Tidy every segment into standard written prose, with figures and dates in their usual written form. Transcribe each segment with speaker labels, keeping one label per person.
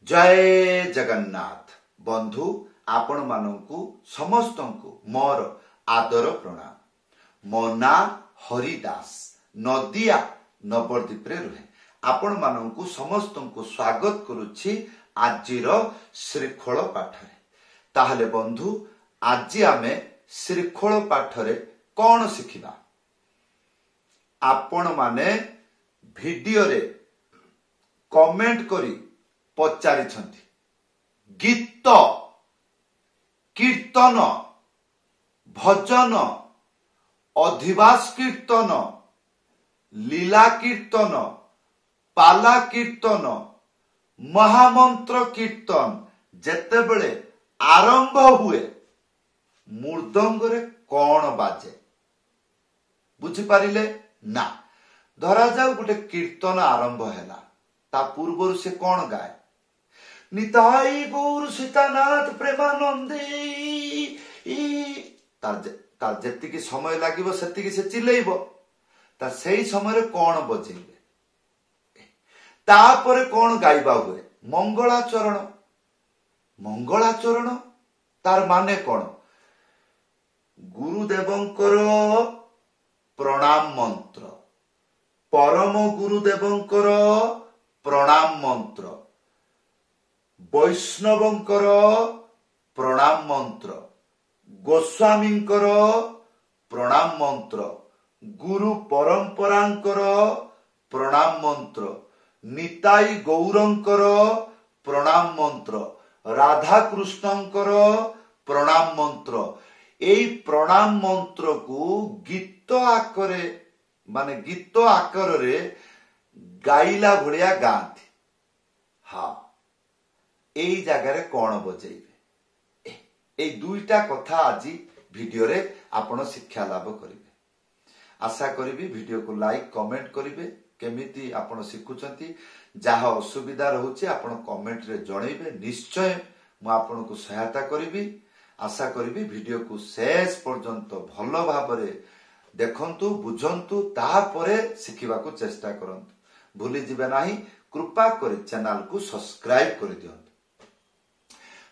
Speaker 1: जय जगन्नाथ बंधु आपण मानंकु समस्तंकु मोर आदर प्रणाम। मो ना हरिदास नदिया नवद्वीप रे रुहे आपण मानंकु समस्तंकु स्वागत करुछि आजिर श्रीखोल पाठरे। ताहले बंधु आज आमे श्रीखोल पाठरे कौन शिखिबा? आपण माने वीडियो रे कमेंट करी पचारि गीत कीर्तन भजन अधिवास कीर्तन लीला कीर्तन पाला कीर्तन महामंत्र कीर्तन जेतेबेले आरंभ हुए मृदंग रे कौन बाजे बुझी पारिले ना? धरा जाऊ गोटे कीर्तन आरंभ हैला ता पूर्व से कौन गाए? निताई गौर सीतानाथ प्रेमानंदे तार जेतिकी समय लागिबो सेतिकी से चिल्लेइबो ता सेही समय कौन बजेइबे तापरे कौन गाइबा हुए? मंगलाचरण। मंगलाचरण तार माने कौन? गुरुदेवंकर प्रणाम मंत्र, परम गुरुदेवंकर प्रणाम मंत्र, वैष्णवंकर प्रणाम मंत्र, गोस्वामींकर प्रणाम मंत्र, गुरु परंपरांकर प्रणाम मंत्र, निताई गौरंकर प्रणाम मंत्र, राधा कृष्णंकर प्रणाम मंत्र। एई प्रणाम मंत्र को गीत आकरे माने गीत आकर रे गाइला भलिया गांती। हाँ एई जगह रे कौन बजेइबे? एई दुईटा कथा आज वीडियो रे आपण शिक्षा लाभ करिवे। आशा करिबी वीडियो को लाइक कमेंट करिवे। केमिति आपण शिखुचंती जहा असुविधा रहउची आपण कमेंट रे जणैबे। निश्चय मु आपण को सहायता करिबी। आशा करिबी वीडियो को शेष पर्यंत भल भाबरे देखंतु बुझंतु तापरे शिखिबा को चेष्टा करंतु। भूली जिबे नाही कृपा करी चैनल को सब्सक्राइब कर दियंतु।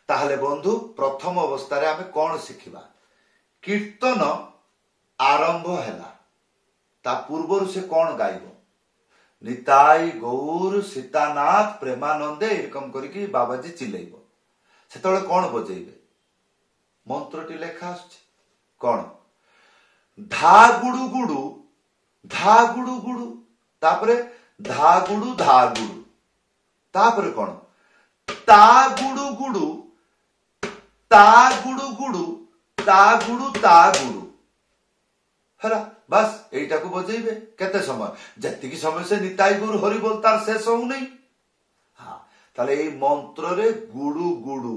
Speaker 1: ताहले बंधु प्रथम अवस्था रे आमे कोन शिखिबा? कीर्तन आरंभ हैला ता पूर्व से कौन गाइबो? निताई गौर सीतानाथ प्रेमानंदे एरकम करिकी बाबाजी चिल्लेइबो। सेतळे कौन बजेइबे? मंत्रटी लेखा आछी कौन? धा गुडु गुडु धा गुडु गुडु तापरे धा गुडु तापरे कौन? ता गुडु गुडु ता गुडु गुडु ता गुडु हरा बस एटा को बजेइबे। केते समय? जत्तिकी समय से निताई गुरु हरि बोल तार शेष हो नहीं। हाँ ताले ए मंत्र रे गुडु गुडु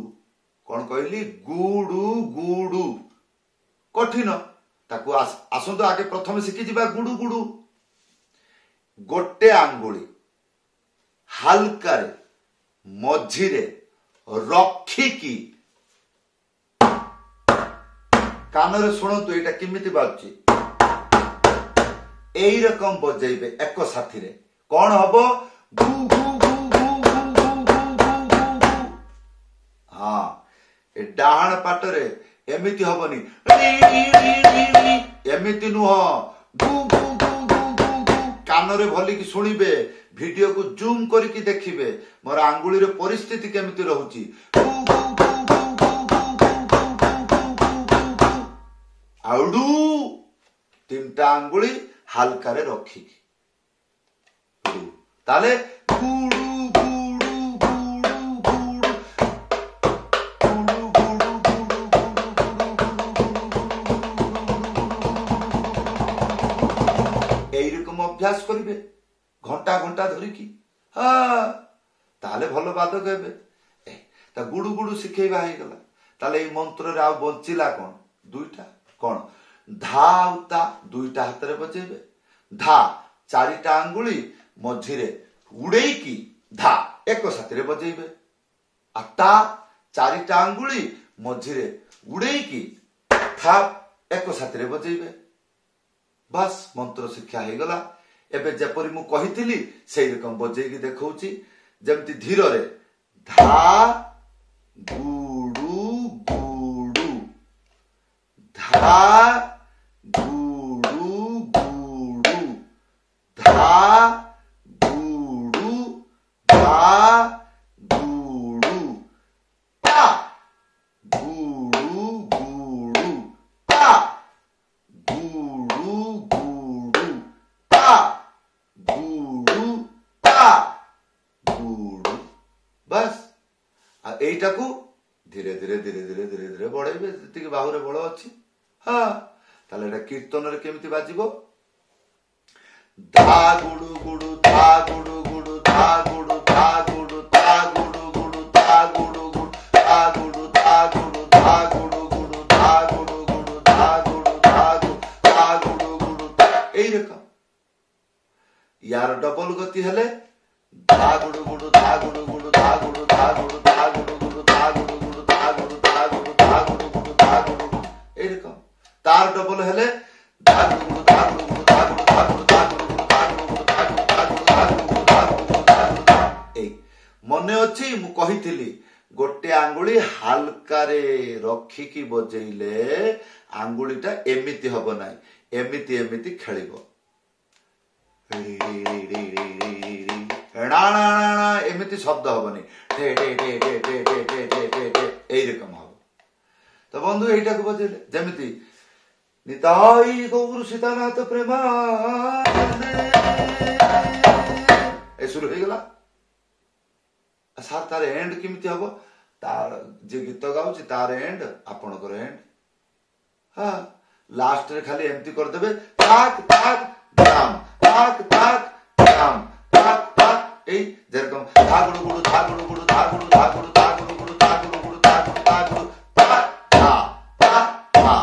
Speaker 1: कौन कहली? गुडु गुडु कठिन ताकू आसंतु आगे प्रथम शिखी जिबा। गुडु गुडु गोटे आंगुली हल्का रे मझिरे रखिकी कान रे सुनतु एटा किमिति बाजुची एई रकम बजेइबे एक साथी रे। कौन हबो? गु गु गु गु गु गु गु गु गु। हाँ ए डाहण पाटरे एमिति हबनी एमिति नुह गु गु गु गु गु गु। कान रे भली की सुनिबे। वीडियो को जूम करके देखिबे मोर आंगुली रे परिस्थिति केमिति रहउची। गु गु गु गु गु गु गु गु। आउडू तीनटा आंगुली हल्का रे रखिकी ताले गुडु गुडु गुडु गुडु गुडु गुडु एई रकम अभ्यास करिवे घंटा घंटा धरिकी। हाँ ताले भलो बादक हेबे। ता गुडु गुडु शिखेबा हे गला ताले एई मंत्र रे आ बंचिला कोन? दुईटा कोन? धा उता दुईटा हाथ रे बजेबे। धा चारिटा आंगुली मझिरे उड़ेई की धा एक साथी रे बजेबे। आता चारिटा आंगुली मझिरे उड़ेई की था एक साथी रे बजेबे। बस मंत्र शिक्षा हे गला। एबे जेपरि मु कहितिली सेही रकम बजेई की देखौची। जेमति धीर रे धा गुडु गुडु धा गुडु गुडु धा गुडु धा गुडु ता गुडु गुडु ता गुडु गुडु ता गुडु ता गुडु बस एटा को धीरे धीरे धीरे धीरे धीरे धीरे बढ़ाइबे जति बाहुरे बल अछि हाँ ताले एटा कीर्तन रे केमिति बाजिबो धा गुडु गुडु धा गुडु गुडु धा गुडु धा गुडु धा गुडु गुडु धा गुडु गुडु धा गुडु धा गुडु धा गुडु गुडु धा गुडु गुडु धा गुडु धा गुडु धा गुडु गुडु एई रकम यार डबल गति हेले धा गुडु गुडु धा गुडु गुडु धा गुडु धा गुडु धा गुडु गुडु धा गुडु गुडु धा गुडु धा गुडु धा गुडु गुडु धा गुडु एई रकम तार डबल हेले धा गुडु गुडु धा गुडु गुडु धा गुडु धा गुडु धा गुडु गुडु धा गुडु गुडु धा गुडु धा गुडु धा गुडु गुडु धा गुडु गुडु धा गुडु एई मने अछि मु कहिथिली गोटे आंगुली हालका रे रखी की बजेइले आंगुलीटा एमिति हबो नाही एमिति एमिति खेलिबो एमिति शब्द हबनी ठे ठे ठे ठे ठे ठे ठे ठे ठे ठे एई रकम हबो तो बंधु एटा को बजेले जेमिति निताई गौर सीतानाथ प्रेमानंदे ए शुरू हो गला सार तार एंड केमिति हबो तार जे गीत गाउची तार एंड आपनकर एंड हां लास्ट रे खाली एमती कर देबे ताक ताक दाम ताक ताक दाम ताक ताक ए जेरकम धा गुडु गुडु धा गुडु गुडु धा गुडु धा गुडु धा गुडु गुडु धा गुडु गुडु धा गुडु धा गुडु ता ता ता ता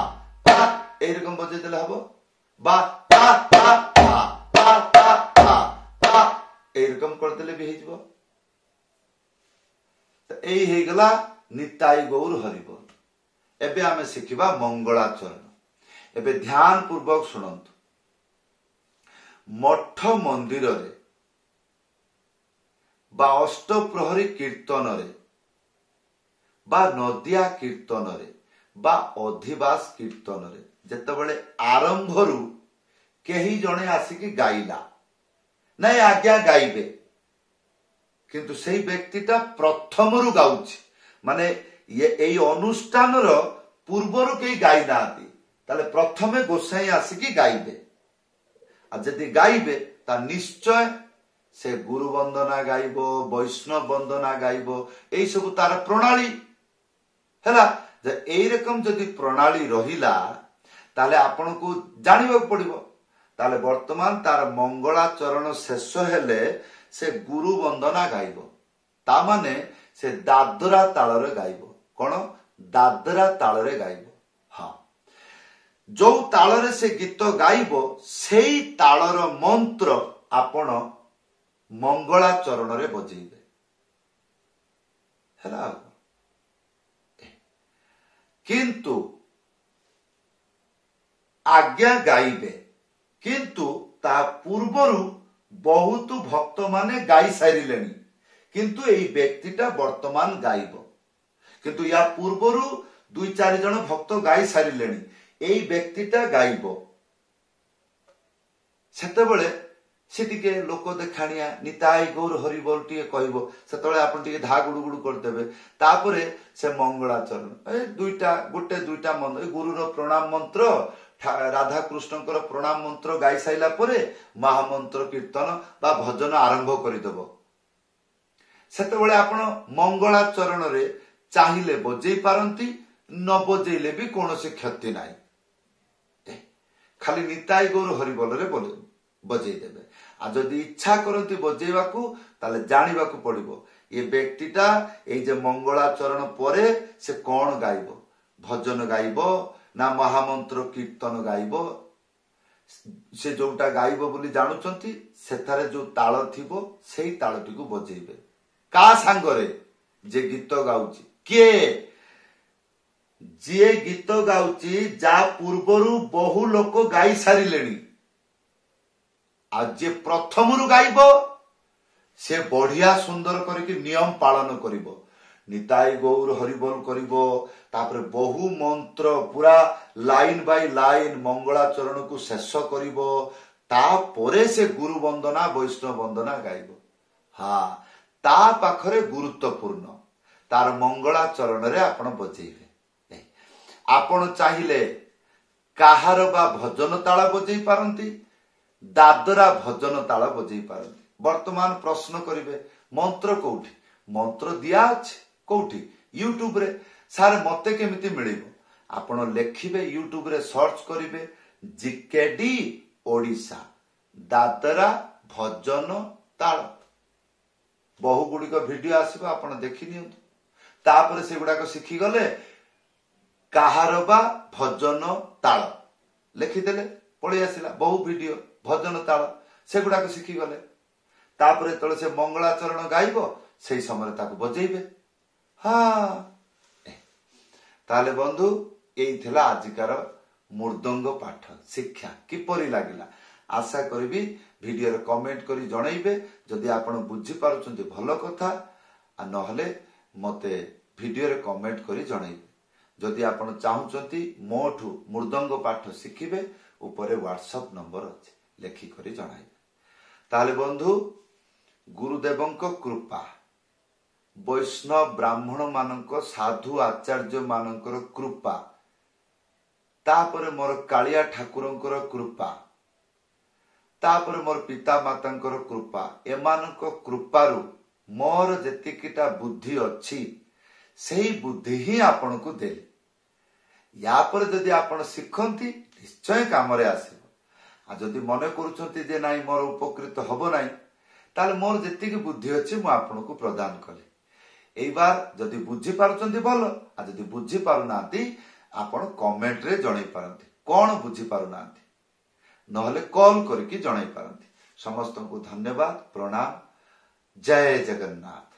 Speaker 1: ता ए रकम बजे देले हबो बा ता ता ता ता ता ता ता ए रकम कर देले भी हेजबो तो एई हे गला निताई गौर हरिबोल एबे आमे सिखिबा मंगलाचरण एबे ध्यान पूर्वक सुनंतु मठ मंदिर रे बा अष्टप्रहरी कीर्तन रे बा नदिया कीर्तन रे बा अधिवास कीर्तन रे जेतेबेले आरंभ रु केही जणे आसिकी गाइला नहीं आज्ञा गाइबे किंतु सेही व्यक्तिटा प्रथम रु गाउछि माने ये एई अनुष्ठान रो पूर्वरु केही गाइ नाथि ताले प्रथमे गोसाई आसिकी गाइबे आ जदि गाइबे ता निश्चय से गुरु वंदना गाइबो वैष्णव वंदना गाइबो एई सब तार प्रणाली हैला जे एई रकम जदि प्रणाली रहिला ताले आपन को जानिबो पड़िबो ताले वर्तमान तार मंगलाचरण शेष हेले से गुरु वंदना गाइबो ता माने से दादरा ताଳରେ गाइबो कोन दादरा ताଳରେ गाइबो हां जो ताଳରେ से गीत गाइबो सेई ताळर मंत्र आपण मंगलाचरण रे बजेइबे हैला किंतु आज्ञा गाइबे किंतु ता पूर्वरु बहुत भक्त माने गाई सारिलेनी किंतु एई व्यक्तिटा वर्तमान गाइबो किंतु या पूर्वरु 2-4 जन भक्त गाई सारिलेनी एई व्यक्तिटा गाइबो सेतेबेले से टिके लोक देखाणिया निताई गौर हरिबोल टिके कहबो सेतेबेले आपन टिके धा गुडु गुडु कर देबे तापरे से मंगलाचरण ए गोटे दुईटा मंत्र गुरुर प्रणाम मंत्र राधा कृष्णकर प्रणाम मंत्र गाई साइला परे महामंत्र कीर्तन बा भजन आरंभ करिदबो सेतेबेले आपण मंगलाचरण रे चाहिले बजेई पारंती न बजेइले भी कोनोसी क्षति नाही खाली निताई गौर हरिबोल रे बजेई देबे आ जदि इच्छा करंती बजेइबाकू ताले जानिबाकू पड़िबो ये व्यक्तिटा एई जे मंगलाचरण परे से कोन गाइबो भजन गाइबो ना महामंत्र कीर्तन गाइबो से जोटा गाइबो बोली जानुचंती सेथारे जो ताळ थिबो सेई ताळटी को बजेइबे का सांगरे जे गीत गाउची के जे गीत गाउची जा पूर्वरु बहु लोक गाई सारिलेनी आ जे प्रथमरु गाइबो से बढ़िया सुंदर करके नियम पालन करिवो निताई गौर हरिबोल करिवो तापर बहु मंत्र पूरा लाइन बाय लाइन मंगलाचरण को शेष करिवो तापरे से गुरु वंदना वैष्णव वंदना गाइबो हाँ ता पाखरे गुरुत्वपूर्ण तार मंगलाचरण रे आपण बजेइबे आपण चाहिले काहार बा भजन ताला बजेई पारंती दादरा भजन ताला बजेई पारंती वर्तमान प्रश्न करिवे मंत्र कोठी मंत्र दिया अछि कोठी यूट्यूब रे सार मते केमिति मिलिबो आपण लेखिबे यूट्यूब रे सर्च करिवे जीकेडी ओडिशा दादरा भजन ताल बहु गुड़िक भिडियो आसो आपण देखि नियंतु तापर से गुड़ाक शिखी गले काहार बा भजन ताल लिखिदेले पळी आसिला बहु वीडियो भजन ताल से गुड़ाक शिखी गले तापर तले से मंगलाचरण गाइबो सेई समय ताको बजेइबे हाँ ताले बंधु एई थिला आजिकार मृदंग पाठ शिक्षा किपरि लागिला आशा करी वीडियो रे कमेंट करी जणाइबे जदि आपण बुझी पारुचंती भलो कथा आ नहले मते वीडियो रे कमेंट करी जणाइबे जदि आपण चाहुचंती मोठू मृदंग पाठ शिखिबे ऊपर व्हाट्सएप नंबर अछि लेखि करी जणाइबे ताले बंधु गुरुदेवंक कृपा वैष्णव ब्राह्मण मानक साधु आचार्य मानकर कृपा तापर मोर कालिया ठाकुरंकर कृपा तापर मोर पिता मातांकर कृपा एमानक कृपारु मोर जेतिकिटा बुद्धि अछि सेही बुद्धि ही आपण को देले या पर जदि आपण शिखंती निश्चय काम रे आसीबो आ जदि मने करूछंती जे नाही मोर उपकृत हबो नाही ताले मोर जेतिकी बुद्धि अछि मु आपण को प्रदान कले एई बार जदि बुझी पारुचंती भलो आ जदि बुझी पारु नांती आपण कमेंट रे जणाई पारंती कोन बुझी पारु नांती नहले कॉल करके जणाई पारंती समस्त को धन्यवाद प्रणाम जय जगन्नाथ।